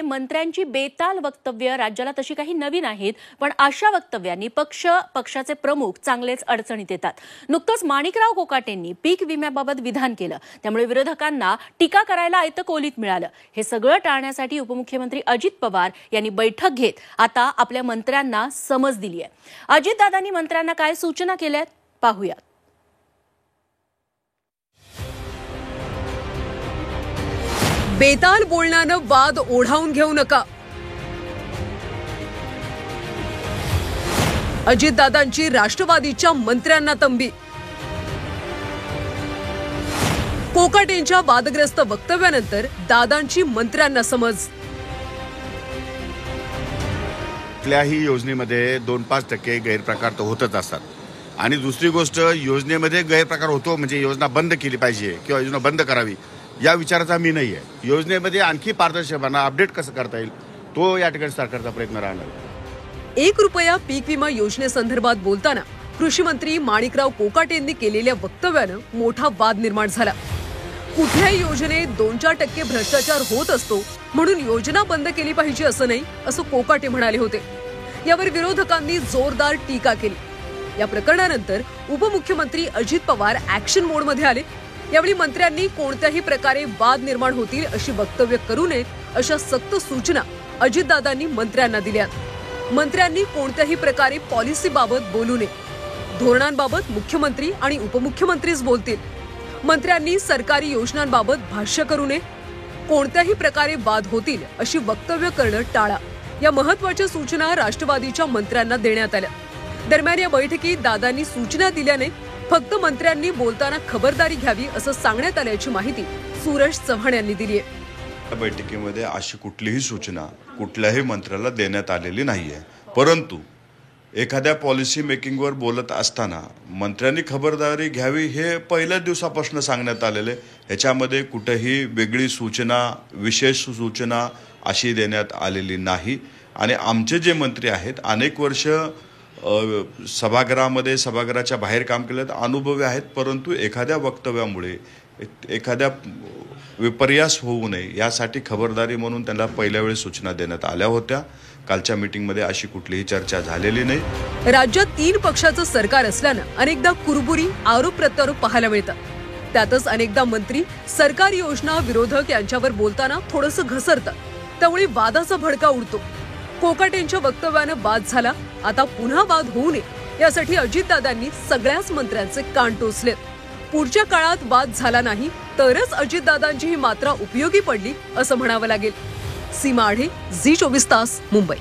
मंत्र्यांची बेताल वक्तव्य राज्याला तशी काही नवीन आहेत, पण अशा वक्तव्यांनी पक्षाचे प्रमुख चांगलेच अडचणीत येतात। नुकतंच माणिकराव कोकाटेंनी पीक विम्याबाबत विधान केलं, त्यामुळे विरोधकांना टीका करायला आयतं कोलीत मिळालं। हे सगळं टाळण्यासाठी उपमुख्यमंत्री अजित पवार यांनी बैठक घेत आता आपल्या मंत्र्यांना समज दिली आहे। अजितदादांनी मंत्र्यांना काय सूचना केल्यात पाहूया। बेताल बोलण्यानं वाद ओढावून घेऊ नका। अजितदादांची राष्ट्रवादीच्या मंत्र्यांना तंबी। कोकाटेंच्या वादग्रस्त वक्तव्यानंतर दादांची मंत्र्यांना समज। कुठल्याही योजनेमध्ये 2-5% गैरप्रकार तर होतच असतात आणि दुसरी गोष्ट योजनेमध्ये गैरप्रकार होतो म्हणजे योजना बंद केली पाहिजे किंवा योजना बंद करावी या विचाराचा मी नाही आहे। योजनेमध्ये आणखी पारदर्शकपणा अपडेट कसं करता येईल तो या ठिकाणी सरकारचा प्रयत्न राहणार। 1 रुपया पीक विमा योजनेसंदर्भात बोलताना कृषी मंत्री माणिकराव कोकाटेंनी केलेल्या वक्तव्यानं मोठा वाद निर्माण झाला। कुठल्याही योजनेत 2-4% भ्रष्टाचार होत असतो म्हणून योजना बंद केली पाहिजे असं नाही, असं कोकाटे म्हणाले होते। यावर विरोधकांनी जोरदार टीका केली। या प्रकरणानंतर उपमुख्यमंत्री अजित पवार ऍक्शन मोडमध्ये आले। यावेळी मंत्र्यांनी कोणत्याही प्रकारे वाद निर्माण होतील अशी वक्तव्य करू नयेत अशा सक्त सूचना अजितदादांनी मंत्र्यांना दिल्यात। मंत्र्यांनी कोणत्याही प्रकारे पॉलिसीबाबत बोलू नये, धोरणांबाबत मुख्यमंत्री आणि उपमुख्यमंत्रीच बोलतील। मंत्र्यांनी सरकारी योजनांबाबत भाष्य करू नये, कोणत्याही प्रकारे वाद होतील अशी वक्तव्य करणं टाळा, या महत्त्वाच्या सूचना राष्ट्रवादीच्या मंत्र्यांना देण्यात आल्या। दरम्यान या बैठकीत दादांनी सूचना दिल्याने फक्त मंत्र्यांनी बोलताना खबरदारी घ्यावी असं सांगण्यात आल्याची माहिती सूरज चव्हाण यांनी दिली आहे। या बैठकीमध्ये अशी कुठलीही सूचना कुठल्याही मंत्र्याला देण्यात आलेली नाहीये, परंतु एखाद्या पॉलिसी मेकिंगवर बोलत असताना मंत्र्यांनी खबरदारी घ्यावी हे पहिल्याच दिवसापासून सांगण्यात आलेले। ह्याच्यामध्ये कुठेही वेगळी सूचना विशेष सूचना अशी देण्यात आलेली नाही आणि आमचे जे मंत्री आहेत अनेक वर्ष सभागृहामध्ये सभागृहाच्या बाहेर काम केलं, अनुभवी आहेत, परंतु एखाद्या वक्तव्यामुळे एखाद्या विपर्यास होऊ नये यासाठी खबरदारी म्हणून त्यांना पहिल्या वेळी सूचना देण्यात आल्या होत्या। कालच्या मीटिंगमध्ये अशी कुठलीही चर्चा झालेली नाही। राज्यात 3 पक्षाचं सरकार असल्यानं अनेकदा कुरबुरी आरोप प्रत्यारोप पाहायला मिळतात। त्यातच अनेकदा मंत्री सरकारी योजना विरोधक यांच्यावर बोलताना थोडंसं घसरतात, त्यामुळे वादाचा भडका उडतो। कोकाटेंच्या वक्तव्यानं वाद झाला, आता पुन्हा वाद होऊ नये यासाठी अजितदादांनी सगळ्याच मंत्र्यांचे कान टोचलेत। पुढच्या काळात वाद झाला नाही तरच अजितदादांची ही मात्रा उपयोगी पडली असं म्हणावं लागेल। सीमा आढे, झी 24 तास, मुंबई।